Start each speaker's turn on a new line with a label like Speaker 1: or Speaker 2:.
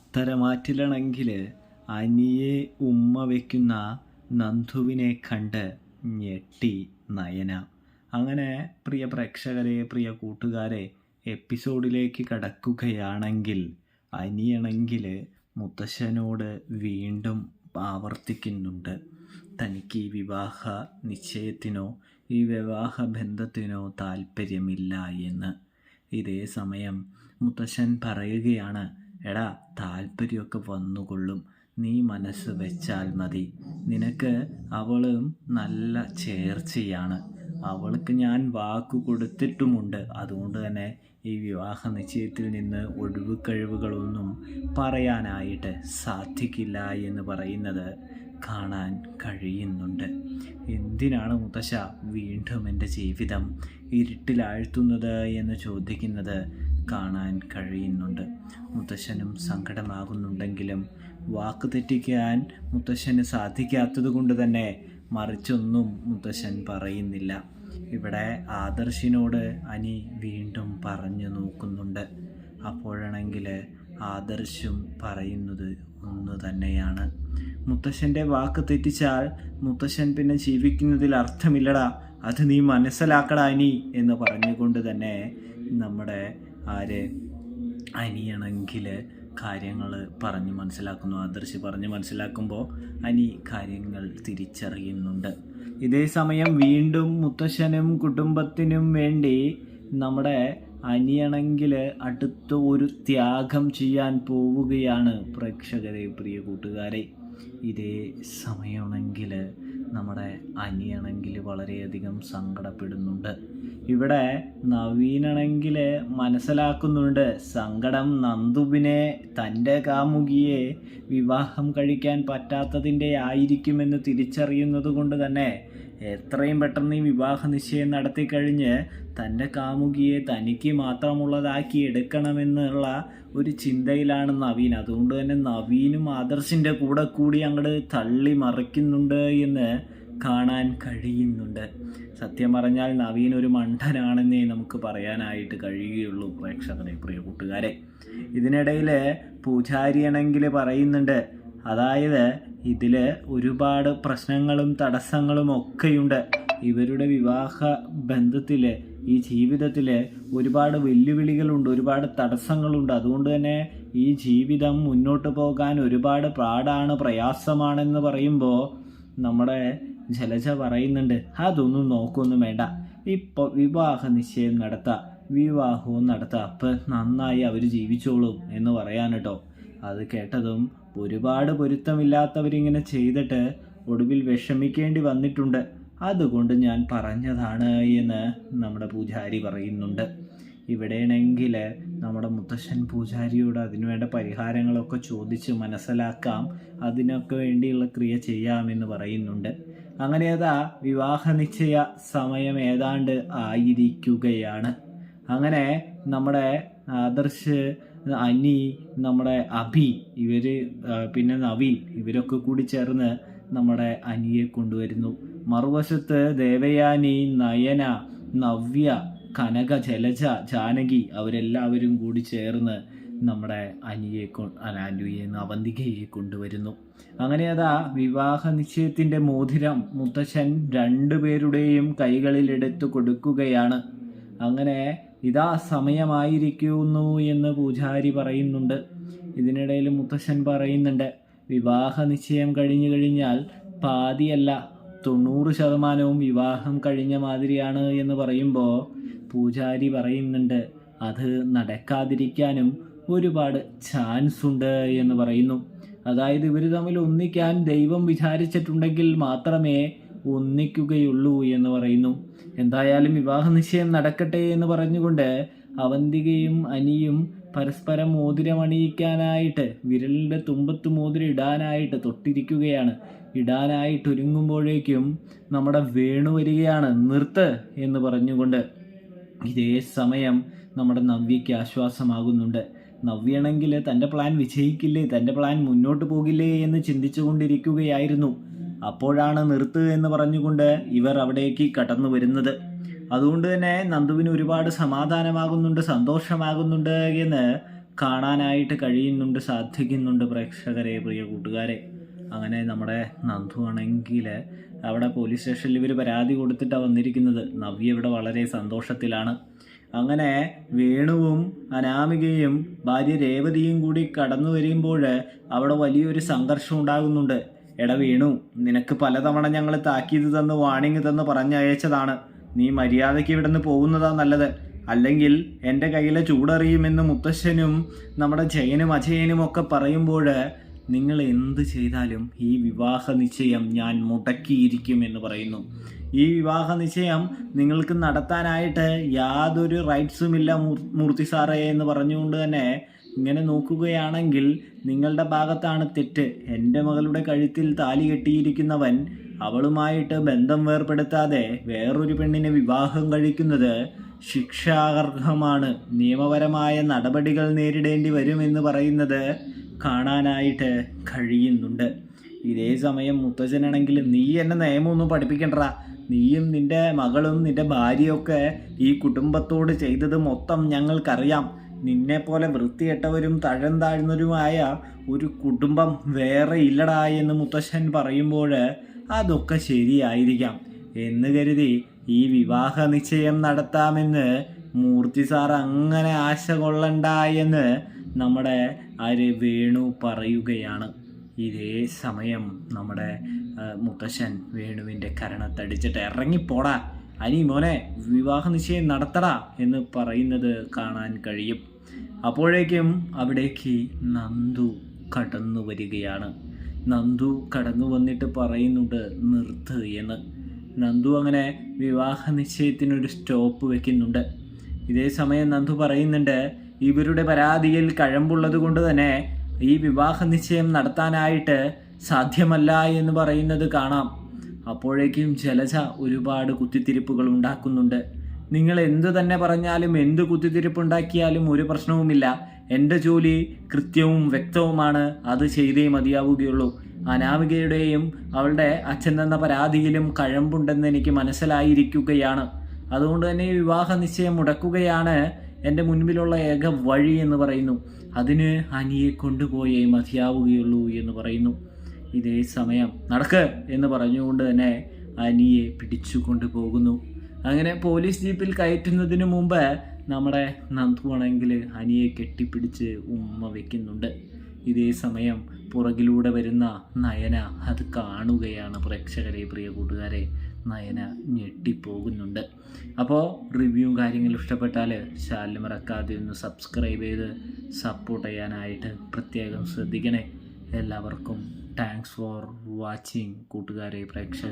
Speaker 1: ഉത്തരമാറ്റിലണെങ്കിൽ അനിയെ ഉമ്മ വയ്ക്കുന്ന നന്ദുവിനെ കണ്ട് ഞെട്ടി നയന. അങ്ങനെ പ്രിയ പ്രേക്ഷകരെ, പ്രിയ കൂട്ടുകാരെ, എപ്പിസോഡിലേക്ക് കടക്കുകയാണെങ്കിൽ അനിയാണെങ്കിൽ മുത്തശ്ശനോട് വീണ്ടും ആവർത്തിക്കുന്നുണ്ട് തനിക്ക് ഈ വിവാഹ നിശ്ചയത്തിനോ ഈ വിവാഹ ബന്ധത്തിനോ താല്പര്യമില്ല എന്ന്. ഇതേ സമയം മുത്തശ്ശൻ പറയുകയാണ്, എടാ താല്പര്യമൊക്കെ വന്നുകൊള്ളും, നീ മനസ്സ് വെച്ചാൽ മതി. നിനക്ക് അവളും നല്ല ചേർച്ചയാണ്, അവൾക്ക് ഞാൻ വാക്കു കൊടുത്തിട്ടുമുണ്ട്. അതുകൊണ്ട് തന്നെ ഈ വിവാഹ നിശ്ചയത്തിൽ നിന്ന് ഒഴിവ് കഴിവുകളൊന്നും പറയാനായിട്ട് സാധിക്കില്ല എന്ന് പറയുന്നത് കാണാൻ കഴിയുന്നുണ്ട്. എന്തിനാണ് മുത്തശ്ശ വീണ്ടും എൻ്റെ ജീവിതം ഇരുട്ടിലാഴ്ത്തുന്നത് എന്ന് ചോദിക്കുന്നത് കാണാൻ കഴിയുന്നുണ്ട്. മുത്തശ്ശനും സങ്കടമാകുന്നുണ്ടെങ്കിലും വാക്ക് തെറ്റിക്കാൻ മുത്തശ്ശന് സാധിക്കാത്തത് കൊണ്ട് തന്നെ മറിച്ചൊന്നും മുത്തശ്ശൻ പറയുന്നില്ല. ഇവിടെ ആദർശിനോട് അനി വീണ്ടും പറഞ്ഞു നോക്കുന്നുണ്ട്. അപ്പോഴാണെങ്കിൽ ആദർശും പറയുന്നത് ഒന്ന് തന്നെയാണ്, മുത്തശ്ശൻ്റെ വാക്ക് തെറ്റിച്ചാൽ മുത്തശ്ശൻ പിന്നെ ജീവിക്കുന്നതിൽ അർത്ഥമില്ലടാ, അത് നീ മനസ്സിലാക്കടാ അനി എന്ന് പറഞ്ഞുകൊണ്ട് തന്നെ നമ്മുടെ അനിയാണെങ്കിൽ കാര്യങ്ങൾ പറഞ്ഞ് മനസ്സിലാക്കുന്നു. ആദർശ് പറഞ്ഞ് മനസ്സിലാക്കുമ്പോൾ അനി കാര്യങ്ങൾ തിരിച്ചറിയുന്നുണ്ട്. ഇതേ സമയം വീണ്ടും മുത്തശ്ശനും കുടുംബത്തിനും വേണ്ടി നമ്മുടെ അനിയാണെങ്കിൽ അടുത്ത ഒരു ത്യാഗം ചെയ്യാൻ പോവുകയാണ്. പ്രേക്ഷകരെ, പ്രിയ കൂട്ടുകാരെ, ഇതേ സമയമാണെങ്കിൽ നമ്മുടെ അനിയാണെങ്കിൽ വളരെയധികം സങ്കടപ്പെടുന്നുണ്ട്. ഇവിടെ നവീനാണെങ്കിൽ മനസ്സിലാക്കുന്നുണ്ട് സങ്കടം നന്ദുവിനെ, തൻ്റെ കാമുകിയെ വിവാഹം കഴിക്കാൻ പറ്റാത്തതിൻ്റെ ആയിരിക്കുമെന്ന് തിരിച്ചറിയുന്നത് കൊണ്ട് തന്നെ എത്രയും പെട്ടെന്ന് ഈ വിവാഹ നിശ്ചയം നടത്തിക്കഴിഞ്ഞ് തൻ്റെ കാമുകിയെ തനിക്ക് മാത്രമുള്ളതാക്കി എടുക്കണമെന്നുള്ള ഒരു ചിന്തയിലാണ് നവീൻ. അതുകൊണ്ട് തന്നെ നവീനും ആദർശിൻ്റെ കൂടെ കൂടി അങ്ങോട്ട് തള്ളി മറിക്കുന്നുണ്ട് എന്ന് കാണാൻ കഴിയുന്നുണ്ട്. സത്യം പറഞ്ഞാൽ നവീൻ ഒരു മണ്ടനാണെന്നേ നമുക്ക് പറയാനായിട്ട് കഴിയുകയുള്ളൂ പ്രേക്ഷകരെ, പ്രിയ കൂട്ടുകാരെ. ഇതിനിടയിൽ പൂജാരിയാണെങ്കിൽ പറയുന്നുണ്ട്, അതായത് ഇതിൽ ഒരുപാട് പ്രശ്നങ്ങളും തടസ്സങ്ങളും ഒക്കെയുണ്ട്. ഇവരുടെ വിവാഹ ബന്ധത്തിൽ, ഈ ജീവിതത്തിൽ ഒരുപാട് വെല്ലുവിളികളുണ്ട്, ഒരുപാട് തടസ്സങ്ങളുണ്ട്. അതുകൊണ്ട് തന്നെ ഈ ജീവിതം മുന്നോട്ട് പോകാൻ ഒരുപാട് പാടാണ്, പ്രയാസമാണെന്ന് പറയുമ്പോൾ നമ്മുടെ ജലജ പറയുന്നുണ്ട്, അതൊന്നും നോക്കൊന്നും വേണ്ട, ഇപ്പോൾ വിവാഹ നിശ്ചയം നടത്താം, വിവാഹവും നടത്താം, അപ്പം നന്നായി അവർ ജീവിച്ചോളും എന്ന് പറയാൻ കേട്ടോ. അത് കേട്ടതും ഒരുപാട് പൊരുത്തമില്ലാത്തവരിങ്ങനെ ചെയ്തിട്ട് ഒടുവിൽ വിഷമിക്കേണ്ടി വന്നിട്ടുണ്ട്, അതുകൊണ്ട് ഞാൻ പറഞ്ഞതാണ് എന്ന് നമ്മുടെ പൂജാരി പറയുന്നുണ്ട്. ഇവിടെയാണെങ്കിൽ നമ്മുടെ മുത്തശ്ശൻ പൂജാരിയോട് അതിനുവേണ്ട പരിഹാരങ്ങളൊക്കെ ചോദിച്ച് മനസ്സിലാക്കാം, അതിനൊക്കെ വേണ്ടിയുള്ള ക്രിയ ചെയ്യാമെന്ന് പറയുന്നുണ്ട്. അങ്ങനെ അതാ വിവാഹ നിശ്ചയ സമയം ഏതാണ്ട് ആയിരിക്കുകയാണ്. അങ്ങനെ നമ്മുടെ ആദർശ്, അനി, നമ്മുടെ അഭി, ഇവർ പിന്നെ നവീൻ, ഇവരൊക്കെ കൂടി ചേർന്ന് നമ്മുടെ അനിയെ കൊണ്ടുവരുന്നു. മറുവശത്ത് ദേവയാനി, നയന, നവ്യ, കനക, ജലജ, ജാനകി അവരെല്ലാവരും കൂടി ചേർന്ന് നമ്മുടെ അനുയെ അവന്തികയെ കൊണ്ടുവരുന്നു. അങ്ങനെ അതാ വിവാഹ നിശ്ചയത്തിൻ്റെ മോതിരം മുത്തശ്ശൻ രണ്ടുപേരുടെയും കൈകളിൽ എടുത്തു കൊടുക്കുകയാണ്. അങ്ങനെ ഇതാ സമയമായിരിക്കുന്നു എന്ന് പൂജാരി പറയുന്നുണ്ട്. ഇതിനിടയിൽ മുത്തശ്ശൻ പറയുന്നുണ്ട്, വിവാഹ നിശ്ചയം കഴിഞ്ഞു കഴിഞ്ഞാൽ പാതിയല്ല 90% വിവാഹം കഴിഞ്ഞ മാതിരിയാണ് എന്ന് പറയുമ്പോൾ പൂജാരി പറയുന്നുണ്ട്, അത് നടക്കാതിരിക്കാനും ഒരുപാട് ചാൻസ് ഉണ്ട് എന്ന് പറയുന്നു. അതായത് ഇവർ തമ്മിൽ ഒന്നിക്കാൻ ദൈവം വിചാരിച്ചിട്ടുണ്ടെങ്കിൽ മാത്രമേ ഒന്നിക്കുകയുള്ളൂ എന്ന് പറയുന്നു. എന്തായാലും വിവാഹ നിശ്ചയം നടക്കട്ടെ എന്ന് പറഞ്ഞുകൊണ്ട് അവന്തികയും അനിയും പരസ്പരം മോതിരമണിയിക്കാനായിട്ട്, വിരലിൻ്റെ തുമ്പത്ത് മോതിരം ഇടാനായിട്ട് തൊട്ടിരിക്കുകയാണ്. ഇടാനായിട്ടൊരുങ്ങുമ്പോഴേക്കും നമ്മുടെ വേണു വരികയാണ്, നിർത്ത് എന്ന് പറഞ്ഞുകൊണ്ട്. ഇതേ സമയം നമ്മുടെ നവ്യയ്ക്ക് ആശ്വാസമാകുന്നുണ്ട്. നവ്യാണെങ്കിൽ തൻ്റെ പ്ലാൻ വിജയിക്കില്ലേ, തൻ്റെ പ്ലാൻ മുന്നോട്ട് പോകില്ലേ എന്ന് ചിന്തിച്ചു കൊണ്ടിരിക്കുകയായിരുന്നു. അപ്പോഴാണ് നിർത്ത് എന്ന് പറഞ്ഞുകൊണ്ട് ഇവർ അവിടേക്ക് കടന്നു വരുന്നത്. അതുകൊണ്ട് തന്നെ നന്ദുവിന് ഒരുപാട് സമാധാനമാകുന്നുണ്ട്, സന്തോഷമാകുന്നുണ്ട് എന്ന് കാണാനായിട്ട് കഴിയുന്നുണ്ട്, സാധിക്കുന്നുണ്ട് പ്രേക്ഷകരെ, പ്രിയ കൂട്ടുകാരെ. അങ്ങനെ നമ്മുടെ നന്ദു ആണെങ്കിൽ അവിടെ പോലീസ് സ്റ്റേഷനിൽ ഇവർ പരാതി കൊടുത്തിട്ടാണ് വന്നിരിക്കുന്നത്. നവ്യ ഇവിടെ വളരെ സന്തോഷത്തിലാണ്. അങ്ങനെ വേണുവും അനാമികയും ഭാര്യ രേവതിയും കൂടി കടന്നു വരുമ്പോൾ അവിടെ വലിയൊരു സംഘർഷം ഉണ്ടാകുന്നുണ്ട്. എടാ വേണു, നിനക്ക് പലതവണ ഞങ്ങൾ താക്കീത് തന്ന് വാണിംഗ് തന്ന് പറഞ്ഞയച്ചതാണ്. നീ മര്യാദയ്ക്ക് ഇവിടെ നിന്ന് പോകുന്നതാ നല്ലത്. അല്ലെങ്കിൽ എൻ്റെ കയ്യിലെ ചൂടറിയുമെന്ന് മുത്തശ്ശനും നമ്മുടെ ജയനും അജയനും ഒക്കെ പറയുമ്പോൾ നിങ്ങൾ എന്ത് ചെയ്താലും ഈ വിവാഹ നിശ്ചയം ഞാൻ മുടക്കിയിരിക്കും എന്ന് പറയുന്നു. ഈ വിവാഹ നിശ്ചയം നിങ്ങൾക്ക് നടത്താനായിട്ട് യാതൊരു റൈറ്റ്സുമില്ല മൂർത്തി സാറേ എന്ന് പറഞ്ഞുകൊണ്ട് തന്നെ ഇങ്ങനെ നോക്കുകയാണെങ്കിൽ നിങ്ങളുടെ ഭാഗത്താണ് തെറ്റ്. എൻ്റെ മകളുടെ കഴുത്തിൽ താലി കെട്ടിയിരിക്കുന്നവൻ അവളുമായിട്ട് ബന്ധം വേർപെടുത്താതെ വേറൊരു പെണ്ണിനെ വിവാഹം കഴിക്കുന്നത് ശിക്ഷാർഹമാണ്. നിയമപരമായ നടപടികൾ നേരിടേണ്ടി വരുമെന്ന് പറയുന്നത് കാണാനായിട്ട് കഴിയുന്നുണ്ട്. ഇതേ സമയം മുത്തച്ഛനാണെങ്കിൽ നീ എന്നെ നിയമമൊന്നും പഠിപ്പിക്കണ്ടടാ. നീയും നിൻ്റെ മകളും നിൻ്റെ ഭാര്യയൊക്കെ ഈ കുടുംബത്തോട് ചെയ്തത് മൊത്തം ഞങ്ങൾക്കറിയാം. നിന്നെപ്പോലെ വൃത്തികെട്ടവരും തഴം താഴ്ന്നവരുമായ ഒരു കുടുംബം വേറെ ഇല്ലടാ എന്ന് മുത്തശ്ശൻ പറയുമ്പോൾ അതൊക്കെ ശരിയായിരിക്കാം എന്ന് കരുതി ഈ വിവാഹ നിശ്ചയം നടത്താമെന്ന് മൂർത്തി സാർ അങ്ങനെ ആശ കൊള്ളണ്ട എന്ന് നമ്മുടെ വേണു പറയുകയാണ്. ഇതേ സമയം നമ്മുടെ മുത്തശ്ശൻ വേണുവിൻ്റെ കരണത്തടിച്ചിട്ട് ഇറങ്ങിപ്പോടാ അനി മോനെ, വിവാഹ നിശ്ചയം നടത്തടാ എന്ന് പറയുന്നത് കാണാൻ കഴിയും. അപ്പോഴേക്കും അവിടേക്ക് നന്ദു കടന്നു വരികയാണ്. നന്ദു കടന്നു വന്നിട്ട് പറയുന്നുണ്ട് നിർത്ത് എന്ന്. നന്ദു അങ്ങനെ വിവാഹ നിശ്ചയത്തിനൊരു സ്റ്റോപ്പ് വെക്കുന്നുണ്ട്. ഇതേ സമയം നന്ദു പറയുന്നുണ്ട് ഇവരുടെ പരാതിയിൽ കഴമ്പുള്ളത് കൊണ്ട് തന്നെ ഈ വിവാഹ നിശ്ചയം നടത്താനായിട്ട് സാധ്യമല്ല എന്ന് പറയുന്നത് കാണാം. അപ്പോഴേക്കും ജലജ ഒരുപാട് കുത്തിത്തിരിപ്പുകൾ ഉണ്ടാക്കുന്നുണ്ട്. നിങ്ങൾ എന്തു തന്നെ പറഞ്ഞാലും എന്ത് കുത്തിത്തിരിപ്പുണ്ടാക്കിയാലും ഒരു പ്രശ്നവുമില്ല. എൻ്റെ ജോലി കൃത്യവും വ്യക്തവുമാണ്, അത് ചെയ്തേ മതിയാവുകയുള്ളൂ. അനാമികയുടെയും അവളുടെ അച്ഛൻ തന്ന പരാതിയിലും കഴമ്പുണ്ടെന്ന് എനിക്ക് മനസ്സിലായിരിക്കുകയാണ്. അതുകൊണ്ട് തന്നെ ഈ വിവാഹ നിശ്ചയം മുടക്കുകയാണ് എൻ്റെ മുൻപിലുള്ള ഏക വഴി എന്ന് പറയുന്നു. അതിന് അനിയെ കൊണ്ടുപോയേ മതിയാവുകയുള്ളൂ എന്ന് പറയുന്നു. ഇതേ സമയം നടക്ക് എന്ന് പറഞ്ഞുകൊണ്ട് തന്നെ അനിയെ പിടിച്ചു കൊണ്ടുപോകുന്നു. അങ്ങനെ പോലീസ് ജീപ്പിൽ കയറ്റുന്നതിന് മുമ്പ് നമ്മുടെ നന്ദു ആണെങ്കിൽ അനിയെ കെട്ടിപ്പിടിച്ച് ഉമ്മ വയ്ക്കുന്നുണ്ട്. ഇതേ സമയം പുറകിലൂടെ വരുന്ന നയന അത് കാണുകയാണ്. പ്രേക്ഷകരെ, പ്രിയ കൂട്ടുകാരെ, നയന ഞെട്ടിപ്പോകുന്നുണ്ട്. അപ്പോൾ റിവ്യൂവും കാര്യങ്ങളും ഇഷ്ടപ്പെട്ടാൽ ചാനൽ മറക്കാതെ ഒന്ന് സബ്സ്ക്രൈബ് ചെയ്ത് സപ്പോർട്ട് ചെയ്യാനായിട്ട് പ്രത്യേകം ശ്രദ്ധിക്കണേ. എല്ലാവർക്കും താങ്ക്സ് ഫോർ വാച്ചിങ് കൂട്ടുകാരെ, പ്രേക്ഷകർ.